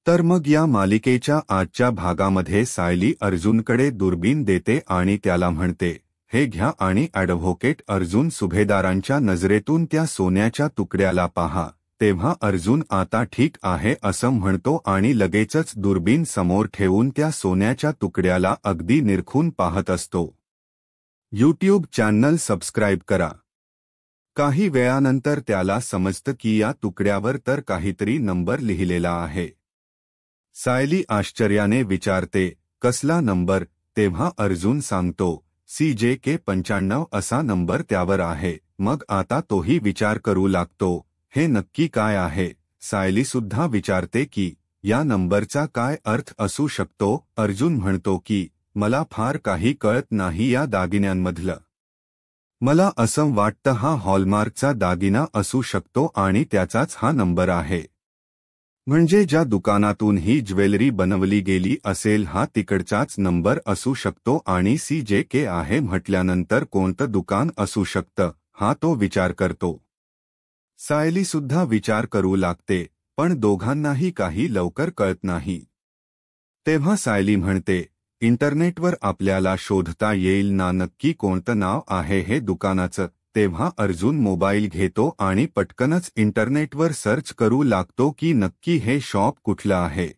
तर मग या मालिकेच्या आजच्या भागामध्ये सायली अर्जुनकडे दुर्बीण देते आणि त्याला म्हणते, हे घ्या आणि ॲडव्होकेट अर्जुन सुभेदारांच्या नजरेतून त्या सोन्याच्या तुकड्याला पहा. तेव्हा अर्जुन आता ठीक आहे असं म्हणतो आणि लगेचच दुर्बीण समोर ठेवून त्या सोन्याच्या तुकड्याला अगदी निरखून पाहत असतो. यूट्यूब चॅनल सबस्क्राईब करा. काही वेळानंतर त्याला समजतं की या तुकड्यावर तर काहीतरी नंबर लिहिलेला आहे. सायली आश्चर्याने विचारते, कसला नंबर? तेव्हा अर्जुन सांगतो, CJK 95 असा नंबर त्यावर आहे. मग आता तोही विचार करू लागतो, हे नक्की काय आहे? सायली सुद्धा विचारते की या नंबरचा काय अर्थ असू शकतो? अर्जुन म्हणतो की मला फार काही कळत नाही या दागिन्यांमधलं. मला असं वाटतं हा हॉलमार्कचा दागिना असू शकतो आणि त्याचाच हा नंबर आहे. म्हणजे ज्या दुकानातून ही ज्वेलरी बनवली गेली असेल हा तिकडचाच नंबर असू शकतो आणि CJK आहे म्हटल्यानंतर कोणतं दुकान असू शकतं हा तो विचार करतो. सायली सुद्धा विचार करू लागते, पण दोघांनाही काही लवकर कळत नाही. तेव्हा सायली म्हणते, इंटरनेटवर आपल्याला शोधता येईल ना नक्की कोणतं नाव आहे हे दुकानाचं? तेव्हा अर्जुन मोबाईल घेतो आणि पटकनच इंटरनेटवर सर्च करू लागतो की नक्की हे शॉप कुठलं आहे.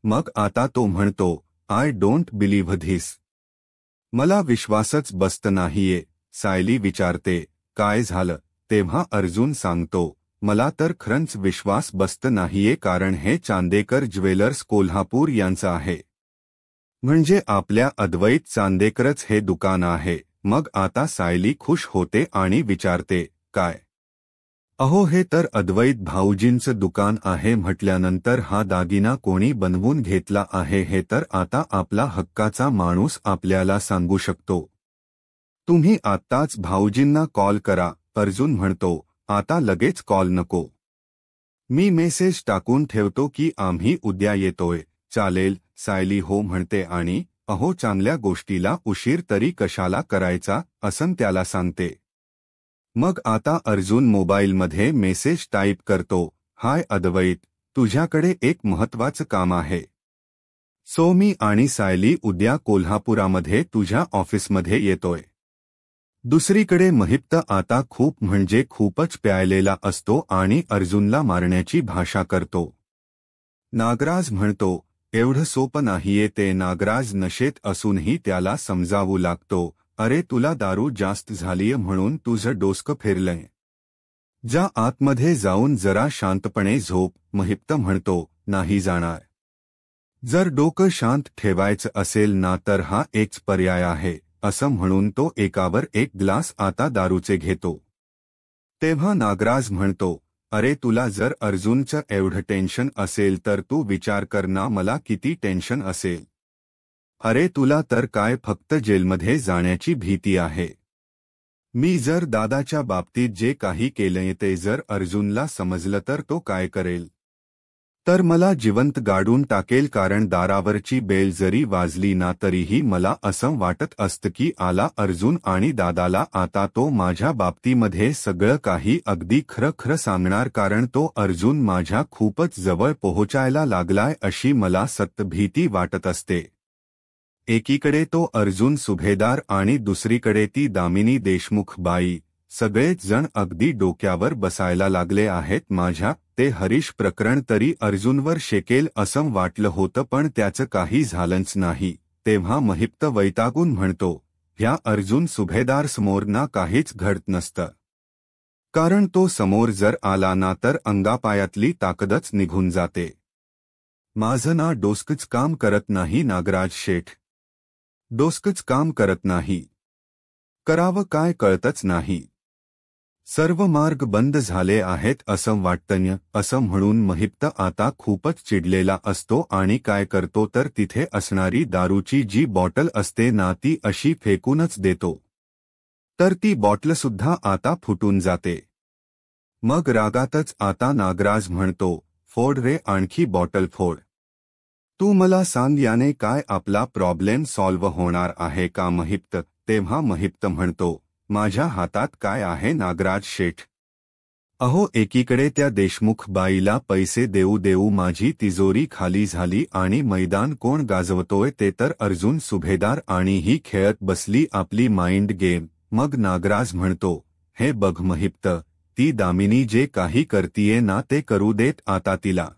मग आता तो म्हणतो, आय डोंट बिलीव्ह धिस. मला विश्वासच बसत नाहीये. सायली विचारते, काय झालं? तेव्हा अर्जुन सांगतो, मला तर खरंच विश्वास बसत नाहीये कारण हे चांदेकर ज्वेलर्स कोल्हापूर यांचं आहे. म्हणजे आपल्या अद्वैत चांदेकरच हे दुकान आहे. मग आता सायली खुश होते आणि विचारते, काय? अहो हे तर अद्वैत भाऊजींचं दुकान आहे म्हटल्यानंतर हा दागिना कोणी बनवून घेतला आहे हे तर आता आपला हक्काचा माणूस आपल्याला सांगू शकतो. तुम्ही आत्ताच भाऊजींना कॉल करा. अर्जुन म्हणतो, आता लगेच कॉल नको. मी मेसेज टाकून ठेवतो की आम्ही उद्या येतोय. चालेल. सायली हो म्हणते आणि अहो चांगल्या गोष्टीला उशीर तरी कशाला करायचा असं त्याला सांगते. मग आता अर्जुन मोबाईलमध्ये मेसेज टाईप करतो, हाय अद्वैत, तुझ्याकडे एक महत्त्वाचं काम आहे. सो मी आणि सायली उद्या कोल्हापुरामध्ये तुझ्या ऑफिसमध्ये येतोय. दुसरीकडे महिप्त आता खूप म्हणजे खूपच प्यायलेला असतो आणि अर्जुनला मारण्याची भाषा करतो. नागराज म्हणतो, एवढं सोपं नाहीये ते. नागराज नशेत असूनही त्याला समजावू लागतो, अरे तुला दारू जास्त झालीय म्हणून तुझं डोसकं फिरलंय. जा आतमध्ये जाऊन जरा शांतपणे झोप. महिप्त म्हणतो, नाही जाणार. जर डोकं शांत ठेवायचं असेल ना तर हा एकच पर्याय आहे. असं म्हणून तो एकावर एक ग्लास आता दारूचे घेतो. तेव्हा नागराज म्हणतो, अरे तुला जर अर्जुनचं एवढं टेन्शन असेल तर तू विचार कर ना मला किती टेन्शन असेल. अरे तुला तर काय फक्त जेलमध्ये जाण्याची भीती आहे. मी जर दादाच्या बाबतीत जे काही केलंय ते जर अर्जुनला समजलं तर तो काय करेल? तर मला जिवंत गाडून टाकेल कारण दारावरची बेल जरी वाजली ना तरीही मला असं वाटत असतं की आला अर्जुन आणि दादाला आता तो माझ्या बाबतीमध्ये सगळं काही अगदी खरं खरं सांगणार कारण तो अर्जुन माझ्या खूपच जवळ पोहोचायला लागलाय अशी मला सतत भीती वाटत असते. एकीकडे तो अर्जुन सुभेदार आणि दुसरीकडे ती दामिनी देशमुख बाई, सगळेच जण अगदी डोक्यावर बसायला लागले आहेत माझ्या. ते हरीश प्रकरण तरी अर्जुनवर शेकेल असं वाटलं होतं पण त्याचं काही झालंच नाही. तेव्हा महिप्त वैतागून म्हणतो, ह्या अर्जुन सुभेदार समोर ना काहीच घडत नसतं. कारण तो समोर जर आला ना तर अंगापायातली ताकदच निघून जाते. माझं ना डोसकंच काम करत नाही नागराज शेठ. डोसकंच काम करत नाही. करावं काय कळतच नाही. सर्व मार्ग बंद झाले आहेत असं वाटतं. असं म्हणून महिप्त आता खूपच चिडलेला असतो आणि काय करतो तर तिथे असणारी दारूची जी बॉटल असते ना ती अशी फेकूनच देतो. तर ती बॉटलसुद्धा आता फुटून जाते. मग रागातच आता नागराज म्हणतो, फोड रे आणखी बॉटल फोड. तू मला सांग याने काय आपला प्रॉब्लेम सॉल्व्ह होणार आहे का महिप्त? तेव्हा महिप्त म्हणतो, माझ्या हातात काय आहे नागराज शेठ? अहो, एकीकडे त्या देशमुख बाईला पैसे देऊ देऊ माझी तिजोरी खाली झाली आणि मैदान कोण गाजवतोय ते तर अर्जुन सुभेदार आणि ही खेळत बसली आपली माइंड गेम. मग नागराज म्हणतो, हे बघ महिप्त, ती दामिनी जे काही करतीये ना ते करू देत आता तिला.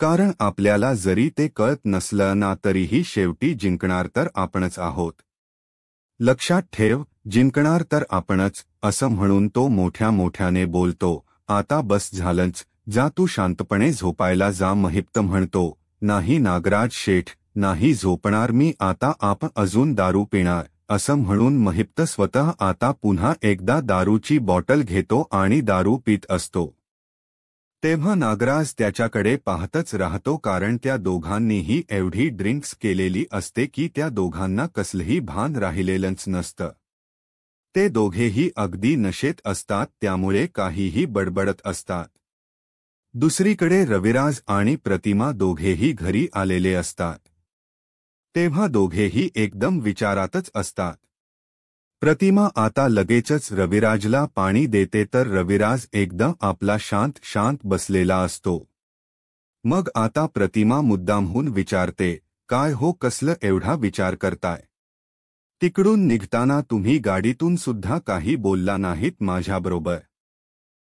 कारण आपल्याला जरी ते कळत नसलं ना तरीही शेवटी जिंकणार तर आपणच आहोत. लक्षात ठेव, जिंकणार तर आपणच, असं म्हणून तो मोठ्या मोठ्याने बोलतो. आता बस झालंच, जा तू शांतपणे झोपायला जा. महिप्त म्हणतो, नाही नागराज शेठ, नाही झोपणार मी आता, आपण अजून दारू पिणार. असं म्हणून महिप्त स्वतः आता पुन्हा एकदा दारूची बॉटल घेतो आणि दारू पीत असतो. तेव्हा नागराज त्याच्याकडे पाहतच राहतो, कारण त्या दोघांनीही एवढी ड्रिंक्स केलेली असते की त्या दोघांना कसलंही भान राहिलेलंच नसतं. ते दोघेही अगदी नशेत असतात, त्यामुळे काहीही बडबडत असतात. दुसरीकडे रविराज आणि प्रतिमा दोघेही घरी आलेले असतात. तेव्हा दोघेही एकदम विचारातच असतात. प्रतिमा आता लगेचच रविराजला पाणी देते तर रविराज एकदम आपला शांत शांत बसलेला असतो. मग आता प्रतिमा मुद्दामहून विचारते, काय हो, कसलं एवढा विचार करताय? तिकडून निघताना तुम्ही गाडीतून सुद्धा काही बोलला नाहीत माझ्याबरोबर.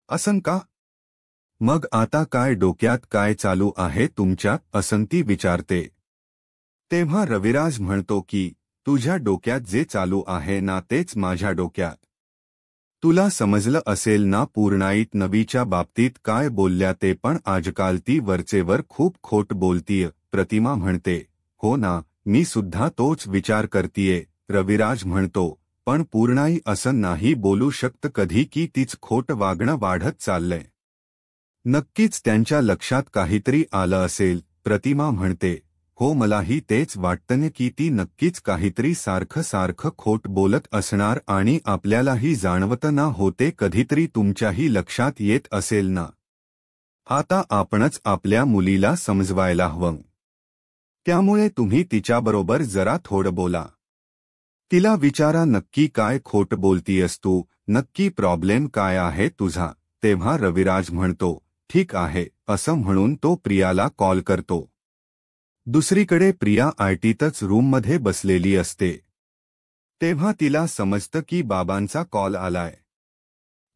असं का? मग आता काय डोक्यात काय चालू आहे तुमच्या, असं ती विचारते. तेव्हा रविराज म्हणतो की, तुझ्या डोक्यात जे चालू आहे ना तेच माझ्या डोक्यात. तुला समजलं असेल ना पूर्णाईत नवीच्या बाबतीत काय बोलल्या ते, पण आजकाल ती वरचेवर खूप खोट बोलतीय. प्रतिमा म्हणते, हो ना, मी सुद्धा तोच विचार करतीये. रविराज म्हणतो, पण पूर्णाई असं नाही बोलू शकत कधी की तीच खोट वागणं वाढत चाललंय. नक्कीच त्यांच्या लक्षात काहीतरी आलं असेल. प्रतिमा म्हणते, हो मलाही तेच वाटतं की ती नक्कीच काहीतरी सारखं सारखं खोट बोलत असणार आणि आपल्यालाही जाणवतं ना होते कधीतरी तुमच्याही लक्षात येत असेल ना. आता आपणच आपल्या मुलीला समजवायला हवं. त्यामुळे तुम्ही तिच्याबरोबर जरा थोडं बोला. तिला विचारा नक्की काय खोट बोलतीयस तू, नक्की प्रॉब्लेम काय आहे तुझा. तेव्हा रविराज म्हणतो, ठीक आहे, असं म्हणून तो प्रियाला कॉल करतो. दुसरीकडे प्रिया आयटीतच रूममध्ये बसलेली असते. तेव्हा तिला समजतं की बाबांचा कॉल आलाय.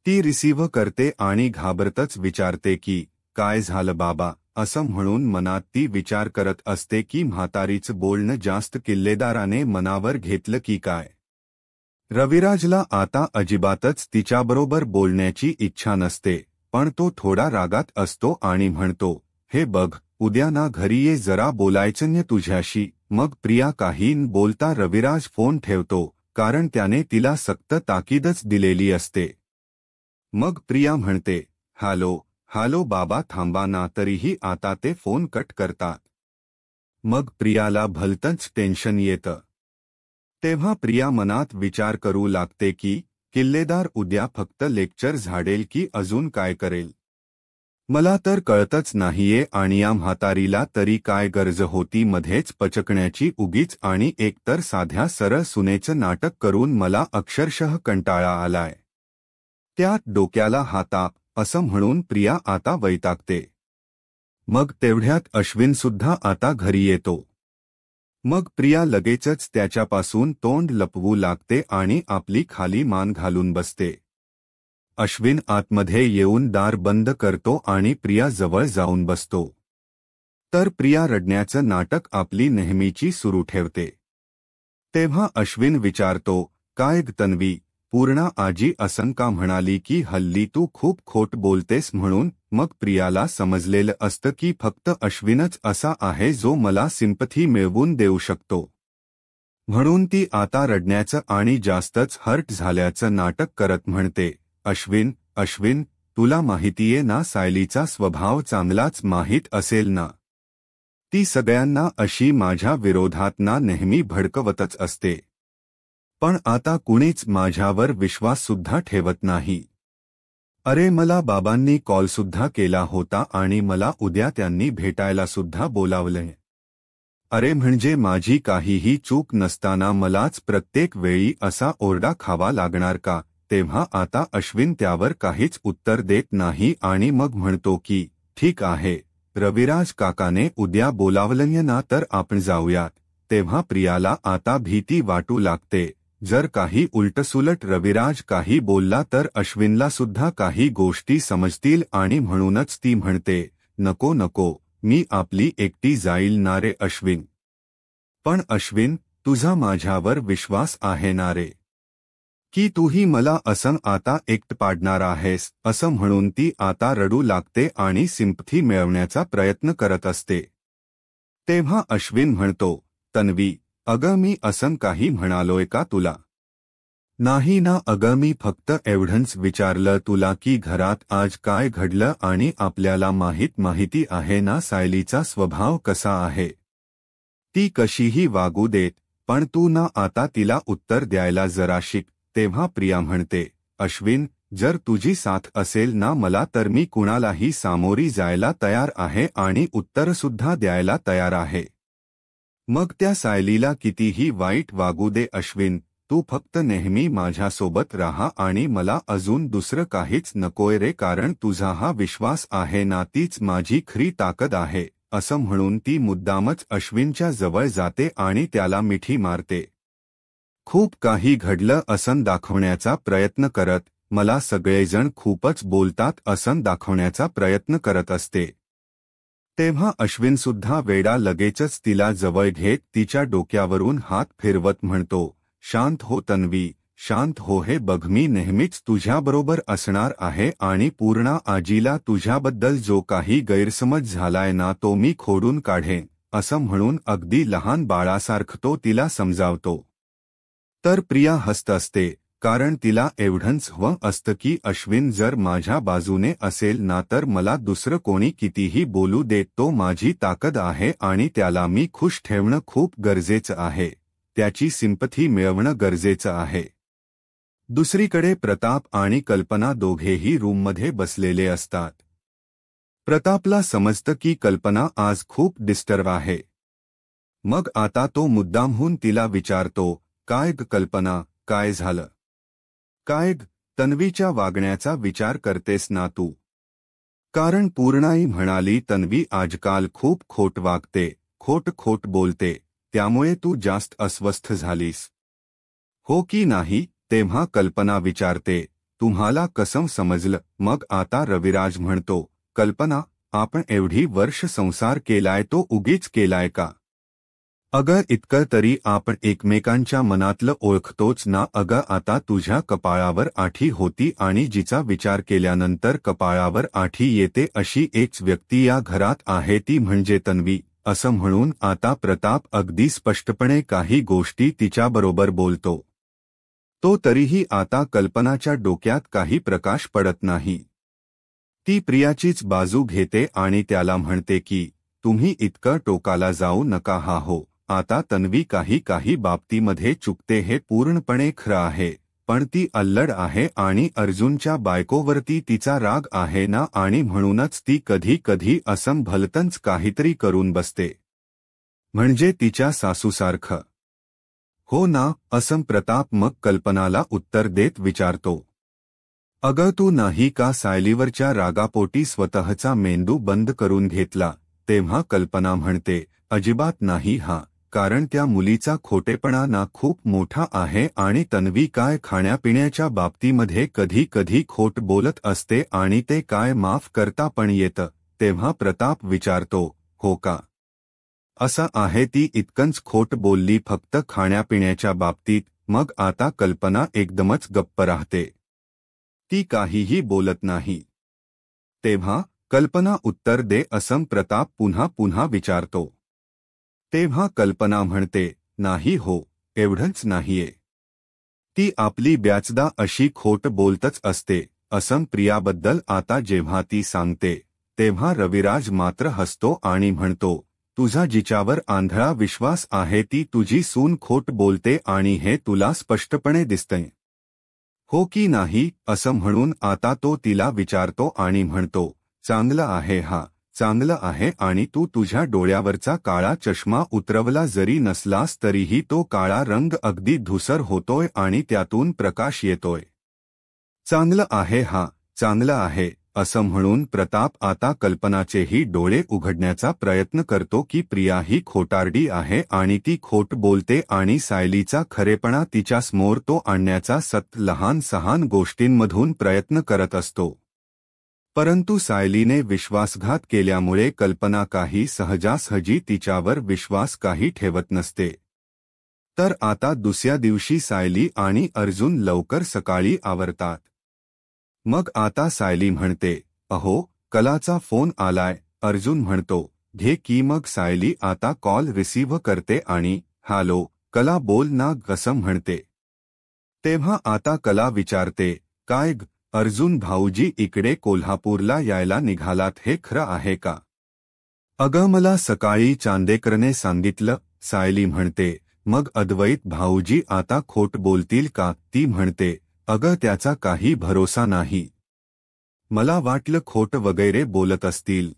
ती रिसीव्ह करते आणि घाबरतच विचारते की, काय झालं बाबा, असं म्हणून मनात ती विचार करत असते की म्हातारीचं बोलणं जास्त किल्लेदाराने मनावर घेतलं की काय. रविराजला आता अजिबातच तिच्याबरोबर बोलण्याची इच्छा नसते, पण तो थोडा रागात असतो आणि म्हणतो, हे बघ, उद्या ना घरी ये, जरा बोलायचं तुझ्याशी. मग प्रिया काही न बोलता रविराज फोन ठेवतो, कारण त्याने तिला सक्त ताकीदच दिलेली असते. मग प्रिया म्हणते, हॅलो हॅलो बाबा थांबा ना, तरीही आता ते फोन कट करतात. मग प्रियाला भलतंच टेन्शन येतं. तेव्हा प्रिया मनात विचार करू लागते की, किल्लेदार उद्या फक्त लेक्चर झाडेल की अजून काय करेल. मला तर कळतच नाहीये, आणि या म्हातारीला तरी काय गरज होती मध्येच पचकण्याची उगीच, आणि एकतर साध्या सरळ सुनेचं नाटक करून मला अक्षरशः कंटाळा आलाय. त्यात डोक्याला हाताप, असं म्हणून प्रिया आता वैतागते. मग तेवढ्यात अश्विन सुद्धा आता घरी येतो. मग प्रिया लगेचच त्याच्यापासून तोंड लपवू लागते आणि आपली खाली मान घालून बसते. अश्विन आतमध्ये येऊन दार बंद करतो आणि प्रिया जवळ जाऊन बसतो. तर प्रिया रडण्याचं नाटक आपली नेहमीची सुरू ठेवते. तेव्हा अश्विन विचारतो, काय ग तन्वी, पूर्णा आजी असं का म्हणाली की हल्ली तू खूप खोट बोलतेस म्हणून. मग प्रियाला समजलेलं असतं की फक्त अश्विनच असा आहे जो मला सिंपथी मिळवून देऊ शकतो. म्हणून ती आता रडण्याचं आणि जास्तच हर्ट झाल्याचं नाटक करत म्हणते, अश्विन अश्विन, तुला माहितीये ना सायलीचा स्वभाव चांगलाच माहीत असेल ना. ती सगळ्यांना अशी माझ्या विरोधात ना नेहमी भडकवतच असते. पण आता कुणीच माझ्यावर विश्वास सुद्धा ठेवत नाही. अरे मला बाबांनी कॉल सुद्धा केला होता आणि मला उद्या त्यांनी भेटायला सुद्धा बोलावलंय. अरे म्हणजे माझी काहीही चूक नसताना मलाच प्रत्येक वेळी असा ओरडा खावा लागणार का. तेव्हा आता अश्विन त्यावर काहीच उत्तर देत नाही आणि मग म्हणतो की ठीक आहे, रविराज काकाने उद्या बोलावलं ना तर आपण जाऊयात. तेव्हा प्रियाला आता भीती वाटू लागते. जर काही उलटसुलट रविराज काही बोलला तर अश्विनला सुद्धा काही गोष्टी समजतील आणि म्हणूनच ती म्हणते, नको नको, मी आपली एकटी जाईल ना रे अश्विन. पण अश्विन, तुझा माझ्यावर विश्वास आहे ना रे, की तूही मला असं आता एकट पाडणार आहेस. असं म्हणून ती आता रडू लागते आणि सिंपथी मिळवण्याचा प्रयत्न करत असते. तेव्हा अश्विन म्हणतो, तन्वी, अगं मी असं काही म्हणालोय का तुला? नाही ना अगं, मी फक्त एवढंच विचारलं तुला की घरात आज काय घडलं आणि आपल्याला माहिती आहे ना सायलीचा स्वभाव कसा आहे. ती कशीही वागू देत, पण तू ना आता तिला उत्तर द्यायला जरा शिक. तेव्हा प्रिया म्हणते, अश्विन, जर तुझी साथ असेल ना मला तर मी कुणालाही सामोरी जायला तयार आहे आणि उत्तरसुद्धा द्यायला तयार आहे. मग त्या सायलीला कितीही वाईट वागू दे अश्विन, तू फक्त नेहमी माझ्यासोबत राहा आणि मला अजून दुसरं काहीच नकोय रे, कारण तुझा हा विश्वास आहे ना तीच माझी खरी ताकद आहे. असं म्हणून ती मुद्दामच अश्विनच्या जवळ जाते आणि त्याला मिठी मारते. खूप काही घडलं असं दाखवण्याचा प्रयत्न करत, मला सगळेजण खूपच बोलतात असं दाखवण्याचा प्रयत्न करत असते. तेव्हा अश्विनसुद्धा वेडा लगेचच तिला जवळ घेत तिच्या डोक्यावरून हात फिरवत म्हणतो, शांत हो तन्वी, शांत हो, हे बघ मी नेहमीच तुझ्याबरोबर असणार आहे आणि पूर्णा आजीला तुझ्याबद्दल जो काही गैरसमज झालाय ना तो मी खोडून काढेन. असं म्हणून अगदी लहान बाळासारखं तो तिला समजावतो. तर प्रिया हसत असते, कारण तिला एवढंच हवं असतं की अश्विन जर माझ्या बाजूने असेल ना तर मला दुसरं कोणी कितीही बोलू देत, तो माझी ताकद आहे आणि त्याला मी खुश ठेवणं खूप गरजेचं आहे. त्याची सिंपथी मिळवणं गरजेचं आहे. दुसरीकडे प्रताप आणि कल्पना दोघेही रूममध्ये बसलेले असतात. प्रतापला समजतं की कल्पना आज खूप डिस्टर्ब आहे. मग आता तो मुद्दामहून तिला विचारतो, काय ग कल्पना, काय झालं? काय ग, तन्वीच्या वागण्याचा विचार करतेस ना तू? कारण पूर्णाई म्हणाली तन्वी आजकाल खूप खोट वागते, खोट बोलते, त्यामुळे तू जास्त अस्वस्थ झालीस. हो की नाही? तेव्हा कल्पना विचारते, तुम्हाला कसं समजलं? मग आता रविराज म्हणतो, कल्पना, आपण एवढी वर्ष संसार केलाय तो उगीच केलाय का? अगं इतकं तरी आपण एकमेकांच्या मनातलं ओळखतोच ना. अगं आता तुझ्या कपाळावर आठी होती आणि जिचा विचार केल्यानंतर कपाळावर आठी येते अशी एकच व्यक्ती या घरात आहे, ती म्हणजे तन्वी. असं म्हणून आता प्रताप अगदी स्पष्टपणे काही गोष्टी तिच्याबरोबर बोलतो. तो तरीही आता कल्पनाच्या डोक्यात काही प्रकाश पडत नाही. ती प्रियाचीच बाजू घेते आणि त्याला म्हणते की तुम्ही इतकं टोकाला जाऊ नका. हा हो, आता तन्वी काही बाबतीमध्ये चुकते हे पूर्णपणे खरं आहे, पण ती अल्लड आहे आणि अर्जुनच्या बायकोवरती तिचा राग आहे ना, आणि म्हणूनच ती कधी असं भलतंच काहीतरी करून बसते, म्हणजे तिच्या सासूसारखं. हो ना, असं प्रताप मग कल्पनाला उत्तर देत विचारतो. अगं तू नाही का सायलीवरच्या रागापोटी स्वतःचा मेंदू बंद करून घेतला? तेव्हा कल्पना म्हणते, अजिबात नाही हा, कारण त्या मुलीचा खोटेपणा ना खूप मोठा आहे आणि तन्वी काय खाण्यापिण्याच्या बाबतीमध्ये कधी खोट बोलत असते आणि ते काय माफ करता पण येतं. तेव्हा प्रताप विचारतो, हो का? असं आहे, ती इतकंच खोट बोलली फक्त खाण्यापिण्याच्या बाबतीत? मग आता कल्पना एकदमच गप्प राहते. ती काहीही बोलत नाही. तेव्हा कल्पना उत्तर दे असं प्रताप पुन्हा विचारतो. तेव्हा कल्पना म्हणते, नाही हो, एवढंच नाहीये. ती आपली बऱ्याचदा अशी खोट बोलतच असते. असं प्रियाबद्दल आता जेव्हा ती सांगते तेव्हा रविराज मात्र हसतो आणि म्हणतो, तुझा जिच्यावर आंधळा विश्वास आहे ती तुझी सून खोट बोलते आणि हे तुला स्पष्टपणे दिसतंय. हो की नाही? असं म्हणून आता तो तिला विचारतो आणि म्हणतो, चांगलं आहे हा, चांगलं आहे, आणि तू तुझ्या डोळ्यावरचा काळा चष्मा उतरवला जरी नसलास तरीही तो काळा रंग अगदी धुसर होतोय आणि त्यातून प्रकाश येतोय. चांगलं आहे हा, चांगलं आहे असं म्हणून प्रताप आता कल्पनाचेही डोळे उघडण्याचा प्रयत्न करतो की प्रिया ही खोटारडी आहे आणि ती खोट बोलते आणि सायलीचा खरेपणा तिच्यासमोर तो आणण्याचा लहान सहान गोष्टींमधून प्रयत्न करत असतो. परंतु सायलीने विश्वासघात केल्यामुळे कल्पना काही सहजासहजी तिच्यावर विश्वास काही ठेवत नसते. तर आता दुसऱ्या दिवशी सायली आणि अर्जुन लवकर सकाळी आवरतात. मग आता सायली म्हणते, अहो कलाचा फोन आलाय. अर्जुन म्हणतो, घे की. मग सायली आता कॉल रिसीव्ह करते आणि हॅलो कला बोल ना असं म्हणते. तेव्हा आता कला विचारते, काय ग अर्जुन भाऊजी इकडे कोल्हापूरला यायला निघालात हे खरं आहे का? अगं मला सकाळी चांदेकरने सांगितलं. सायली म्हणते, मग अद्वैत भाऊजी आता खोट बोलतील का? ती म्हणते, अगं त्याचा काही भरोसा नाही. मला वाटलं खोट वगैरे बोलत असतील.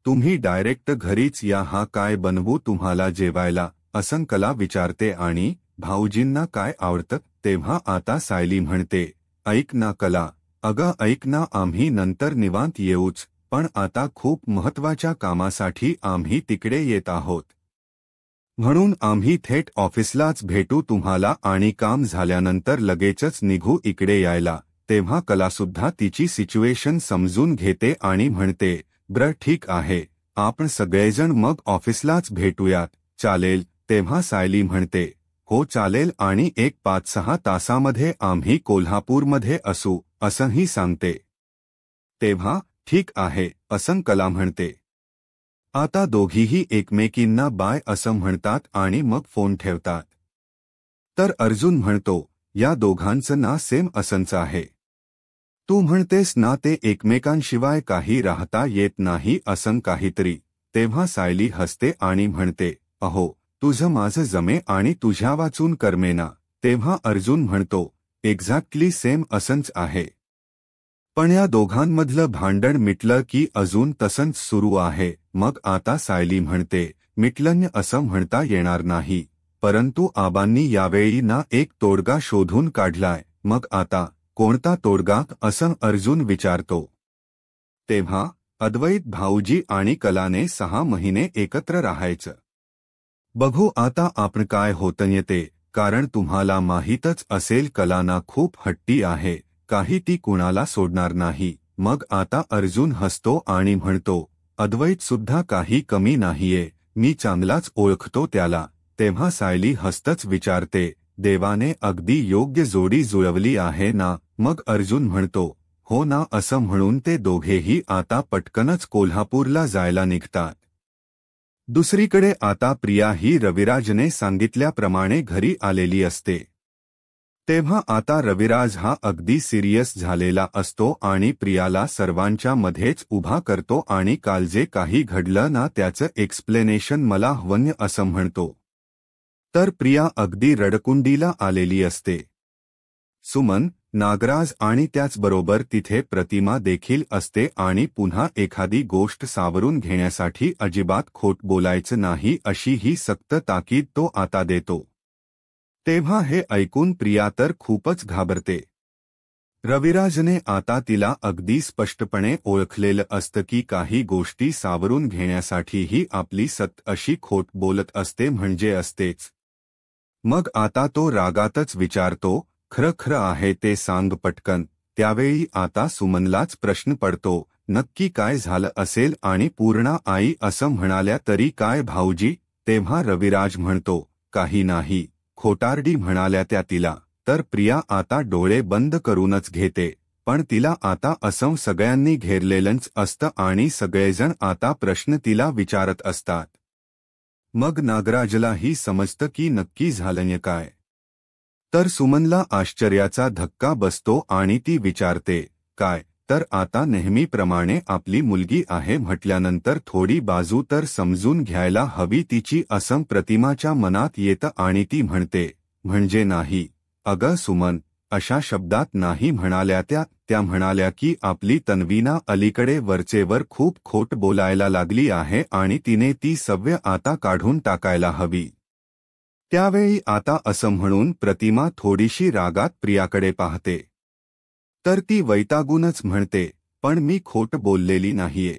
तुम्ही डायरेक्ट घरीच या. हा काय बनवू तुम्हाला जेवायला? असं कला विचारते आणि भाऊजींना काय आवडतं? तेव्हा आता सायली म्हणते, ऐक ना कला, अगं ऐक ना, आम्ही नंतर निवांत येऊच, पण आता खूप महत्त्वाच्या कामासाठी आम्ही तिकडे येत आहोत. म्हणून आम्ही थेट ऑफिसलाच भेटू तुम्हाला आणि काम झाल्यानंतर लगेचच निघू इकडे यायला. तेव्हा कलासुद्धा तिची सिच्युएशन समजून घेते आणि म्हणते, ठीक आहे, आपण सगळेजण मग ऑफिसलाच भेटूयात, चालेल? तेव्हा सायली म्हणते, हो चालेल आणि 5-6 तासामध्ये आम्ही कोल्हापूरमध्ये असू असंही सांगते. तेव्हा ठीक आहे असं कला म्हणते. आता दोघीही एकमेकींना बाय असं म्हणतात आणि मग फोन ठेवतात. तर अर्जुन म्हणतो, या दोघांचं ना सेम असंच आहे. तू म्हणतेस ना ते एकमेकांशिवाय काही राहता येत नाही असं काहीतरी. तेव्हा सायली हसते आणि म्हणते, अहो तुझं माझं जमे आणि तुझ्या वाचून करमेना. तेव्हा अर्जुन म्हणतो, एक्झॅक्टली सेम असंच आहे. पण या दोघांमधलं भांडण मिटलं की अजून तसंच सुरू आहे. मग आता सायली म्हणते, मिटलं असं म्हणता येणार नाही, परंतु आबांनी यावेळी ना एक तोडगा शोधून काढलाय. मग आता कोणता तोडगा असं अर्जुन विचारतो. तेव्हा अद्वैत भाऊजी आणि कलाने 6 महिने एकत्र राहायचं. बघू आता आपण काय होतं ते, कारण तुम्हाला माहीतच असेल कलाना खूप हट्टी आहे, काही ती कुणाला सोडणार नाही. मग आता अर्जुन हसतो आणि म्हणतो, अद्वैत सुद्धा काही कमी नाहीये, मी चांगलाच ओळखतो त्याला. तेव्हा सायली हसतच विचारते, देवाने अगदी योग्य जोडी जुळवली आहे ना? मग अर्जुन म्हणतो, हो ना. असं म्हणून ते दोघेही आता पटकनच कोल्हापूरला जायला निघतात. दुसरीकडे आता प्रिया ही रविराजने सांगितल्याप्रमाणे घरी आलेली असते. तेव्हा आता रविराज हा अगदी सिरियस झालेला असतो आणि प्रियाला सर्वांच्या मध्येच उभा करतो आणि काल जे काही घडलं ना त्याचं एक्सप्लेनेशन मला हवं असं म्हणतो. तर प्रिया अगदी रडकुंडीला आलेली असते. सुमन, नागराज आणि त्याचबरोबर तिथे प्रतिमा देखील असते आणि पुन्हा एखादी गोष्ट सावरून घेण्यासाठी अजिबात खोट बोलायचं नाही अशी ही सक्त ताकीद तो आता देतो. तेव्हा हे ऐकून प्रिया तर खूपच घाबरते. रविराजने आता तिला अगदी स्पष्टपणे ओळखलेलं असतं की काही गोष्टी सावरून घेण्यासाठीही आपली अशी खोट बोलत असते म्हणजे असतेच. मग आता तो रागातच विचारतो, खरं खरं आहे ते सांग पटकन. त्यावेळी आता सुमनलाच प्रश्न पडतो, नक्की काय झालं असेल आणि पूर्णा आई असं म्हणाल्या तरी काय भाऊजी? तेव्हा रविराज म्हणतो, काही नाही, खोटारडी म्हणाल्या त्या तिला. तर प्रिया आता डोळे बंद करूनच घेते, पण तिला आता असं सगळ्यांनी घेरलेलंच असतं आणि सगळेजण आता प्रश्न तिला विचारत असतात. मग नागराजलाही समजतं की नक्की झालं काय. तर सुमनला आश्चर्याचा धक्का बसतो आणि ती विचारते, काय? तर आता नेहमीप्रमाणे आपली मुलगी आहे म्हटल्यानंतर थोडी बाजू तर समजून घ्यायला हवी तिची असं प्रतिमाच्या मनात येतं आणि ती म्हणते, म्हणजे नाही अगं सुमन, अशा शब्दात नाही म्हणाल्या त्या म्हणाल्या की आपली तन्वीना अलीकडे वरचेवर खूप खोट बोलायला लागली आहे आणि तिने ती सवय आता काढून टाकायला हवी. त्यावेळी आता असं म्हणून प्रतिमा थोडीशी रागात प्रियाकडे पाहते. तर ती वैतागूनच म्हणते, पण मी खोट बोललेली नाहीये.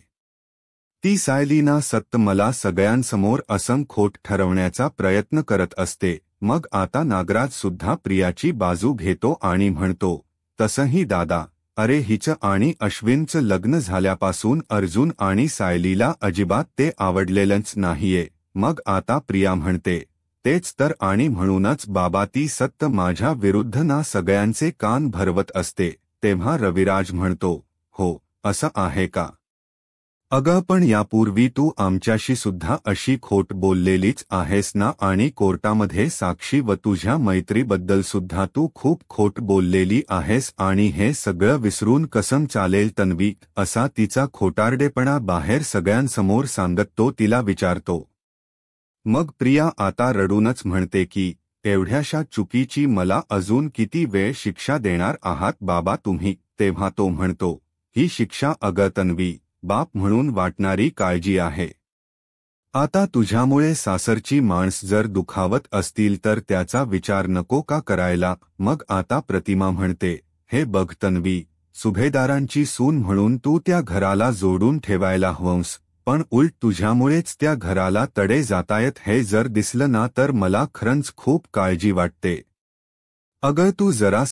ती सायलीना सत्त मला सगळ्यांसमोर खोट ठरवण्याचा प्रयत्न करत असते. मग आता नागराज सुद्धा प्रियाची बाजू घेतो आणि म्हणतो, तसंही दादा, अरे हिचं आणि अश्विनचं लग्न झाल्यापासून अर्जुन आणि सायलीला अजिबात ते आवडलेलंच नाहीये. मग आता प्रिया म्हणते, तेच तर, आणि म्हणूनच बाबा ती सत्त माझ्या विरुद्ध ना सगळ्यांचे कान भरवत असते. तेव्हा रविराज म्हणतो, हो, असं आहे का? अगं पण यापूर्वी तू आमच्याशी सुद्धा अशी खोट बोललेलीच आहेस ना, आणि कोर्टामध्ये साक्षी व तुझ्या मैत्रीबद्दल सुद्धा तू खूप खोट बोललेली आहेस, आणि हे सगळं विसरून कसं चालेल तन्वी, असा तिचा खोटारडेपणा बाहेर सगळ्यांसमोर सांगत तो तिला विचारतो. मग प्रिया आता रडूनच म्हणते की, एवढ्याशा चुकीची मला अजून किती वेळ शिक्षा देणार आहात बाबा तुम्ही? तेव्हा तो म्हणतो, ही शिक्षा अगं तन्वी, बाप म्हणून वाटणारी काळजी आहे. आता तुझ्यामुळे सासरची माणस जर दुखावत असतील तर त्याचा विचार नको का करायला? मग आता प्रतिमा म्हणते, हे बघ तन्वी, सुभेदारांची सून म्हणून तू त्या घराला जोडून ठेवायला हवंस, पण उलट तुझ्यामुळेच त्या घराला तडे जातायत हे जर दिसलं ना तर मला खरंच खूप काळजी वाटते. अगं तू जरा